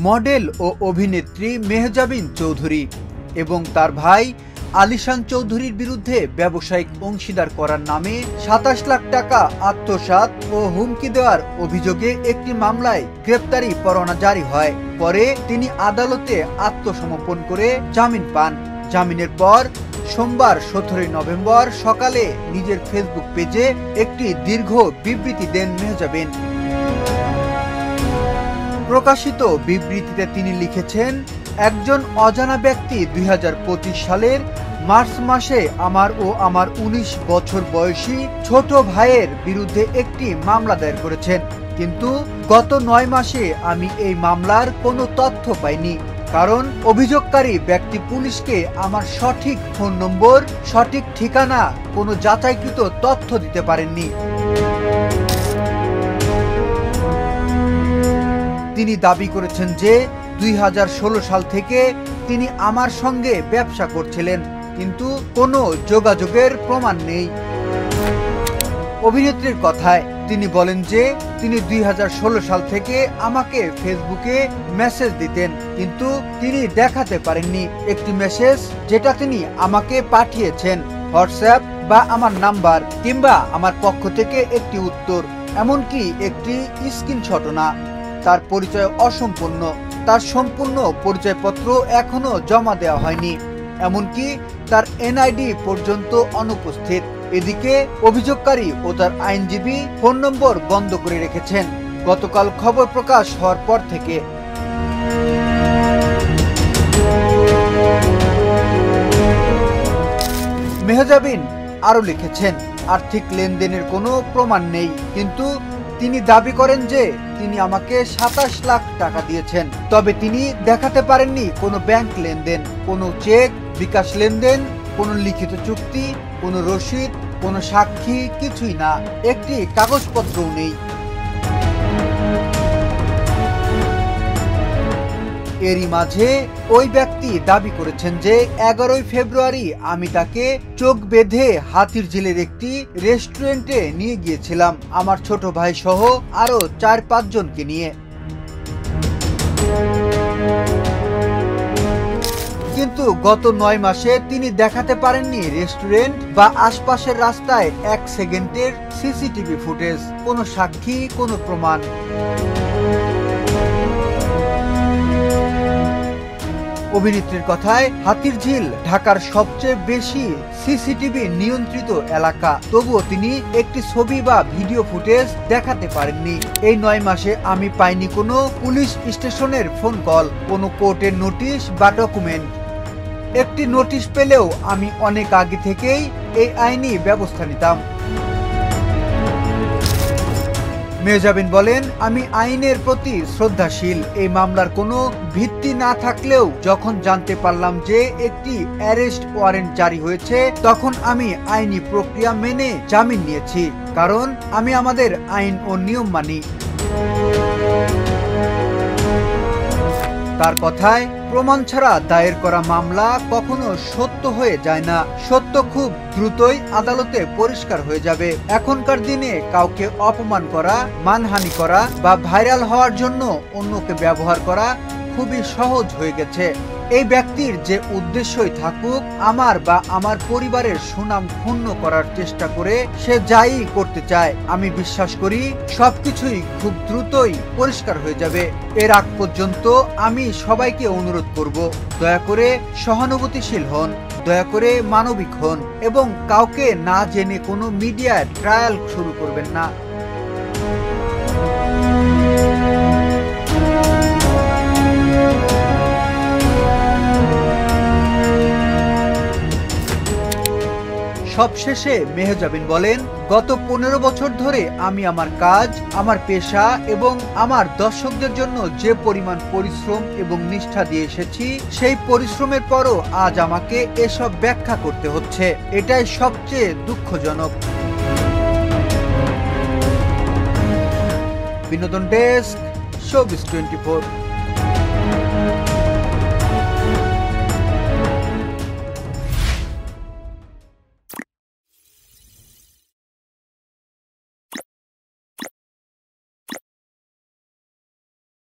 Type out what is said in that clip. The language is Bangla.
মডেল ও অভিনেত্রী মেহজাবিন চৌধুরী এবং তার ভাই আলিশান চৌধুরীর বিরুদ্ধে ব্যবসায়িক অংশীদার করার নামে ২৭ লাখ টাকা আত্মসাৎ ও হুমকি দেওয়ার অভিযোগে একটি মামলায় গ্রেপ্তারি পরোয়ানা জারি হয়। পরে তিনি আদালতে আত্মসমর্পণ করে জামিন পান। জামিনের পর সোমবার ১৭ নভেম্বর সকালে নিজের ফেসবুক পেজে একটি দীর্ঘ বিবৃতি দেন মেহজাবিন। প্রকাশিত বিবৃতিতে তিনি লিখেছেন, একজন অজানা ব্যক্তি ২০২৫ সালের মার্চ মাসে আমার ও আমার ১৯ বছর বয়সী ছোট ভাইয়ের বিরুদ্ধে একটি মামলা দায়ের করেছেন, কিন্তু গত ৯ মাসে আমি এই মামলার কোনো তথ্য পাইনি, কারণ অভিযোগকারী ব্যক্তি পুলিশকে আমার সঠিক ফোন নম্বর, সঠিক ঠিকানা, কোনো যাচাইকৃত তথ্য দিতে পারেননি। তিনি দাবি করেছেন যে ২০১৬ সাল থেকে তিনি আমার সঙ্গে ব্যবসা করছিলেন, কিন্তু কোনো যোগাযোগের প্রমাণ নেই। অভিনেত্রীর কথায় তিনি বলেন যে তিনি ২০১৬ সাল থেকে আমাকে ফেসবুকে মেসেজ দিতেন, কিন্তু তিনি দেখাতে পারেননি একটি মেসেজ যেটা তিনি আমাকে পাঠিয়েছেন, হোয়াটসঅ্যাপ বা আমার নাম্বার কিংবা আমার পক্ষ থেকে একটি উত্তর, এমনকি একটি স্ক্রিনশটও না। তার পরিচয় অসম্পূর্ণ, তার সম্পূর্ণ পরিচয়পত্র এখনো জমা দেওয়া হয়নি, এমনকি তার এনআইডি পর্যন্ত অনুপস্থিত। এদিকে অভিযোগকারী ও তার আইনজীবী ফোন নম্বর বন্ধ করে রেখেছেন গতকাল খবর প্রকাশ হওয়ার পর থেকে। মেহজাবিন আরো লিখেছেন, আর্থিক লেনদেনের কোনো প্রমাণ নেই, কিন্তু তিনি দাবি করেন যে তিনি আমাকে ২৭ লাখ টাকা দিয়েছেন, তবে তিনি দেখাতে পারেননি কোনো ব্যাংক লেনদেন, কোনো চেক, বিকাশ লেনদেন, কোনো লিখিত চুক্তি, কোনো রসিদ, কোনো সাক্ষী, কিছুই না, একটি কাগজপত্রও নেই। এরই মাঝে ওই ব্যক্তি দাবি করেছেন যে ১১ ফেব্রুয়ারি আমি তাকে চোখ বেঁধে হাতিরঝিলের একটি রেস্টুরেন্টে নিয়ে গিয়েছিলাম আমার ছোট ভাই সহ আরো ৪-৫ জনকে নিয়ে। কিন্তু গত ৯ মাসে তিনি দেখাতে পারেননি রেস্টুরেন্ট বা আশপাশের রাস্তায় ১ সেকেন্ডের সিসিটিভি ফুটেজ, কোনো সাক্ষী, কোনো প্রমাণ। অভিনেত্রীর কথায় হাতিরঝিল ঢাকার সবচেয়ে বেশি সিসিটিভি নিয়ন্ত্রিত এলাকা, তবুও তিনি একটি ছবি বা ভিডিও ফুটেজ দেখাতে পারেননি। এই ৯ মাসে আমি পাইনি কোনো পুলিশ স্টেশনের ফোন কল, কোনো কোর্টের নোটিশ বা ডকুমেন্ট। একটি নোটিশ পেলেও আমি অনেক আগে থেকেই এই আইনি ব্যবস্থা নিতাম। মেহজাবিন বলেন, আমি আইনের প্রতি শ্রদ্ধাশীল। এই মামলার কোনো ভিত্তি না থাকলেও যখন জানতে পারলাম যে একটি অ্যারেস্ট ওয়ারেন্ট জারি হয়েছে, তখন আমি আইনি প্রক্রিয়া মেনে জামিন নিয়েছি, কারণ আমি আমাদের আইন ও নিয়ম মানি। তার কথায়, প্রমাণ ছাড়া দায়ের করা মামলা কখনো সত্য হয়ে যায় না, সত্য খুব দ্রুতই আদালতে পরিষ্কার হয়ে যাবে। এখনকার দিনে কাউকে অপমান করা, মানহানি করা বা ভাইরাল হওয়ার জন্য অন্যকে ব্যবহার করা খুবই সহজ হয়ে গেছে। এই ব্যক্তির যে উদ্দেশ্যই থাকুক, আমার বা আমার পরিবারের সুনাম ক্ষুণ্ণ করার চেষ্টা করে সে যাই করতে চায়, আমি বিশ্বাস করি সবকিছুই খুব দ্রুতই পরিষ্কার হয়ে যাবে। এর আগ পর্যন্ত আমি সবাইকে অনুরোধ করব, দয়া করে সহানুভূতিশীল হন, দয়া করে মানবিক হন এবং কাউকে না জেনে কোনো মিডিয়ার ট্রায়াল শুরু করবেন না। সবশেষে মেহজাবিন বলেন, গত ১৫ বছর ধরে আমি আমার কাজ, আমার পেশা এবং আমার দর্শকদের জন্য যে পরিমাণ পরিশ্রম এবং নিষ্ঠা দিয়ে এসেছি, সেই পরিশ্রমের পরও আজ আমাকে এসব ব্যাখ্যা করতে হচ্ছে। এটাই সবচেয়ে দুঃখজনক। বিনোদন ডেস্ক, শোবিজ 24।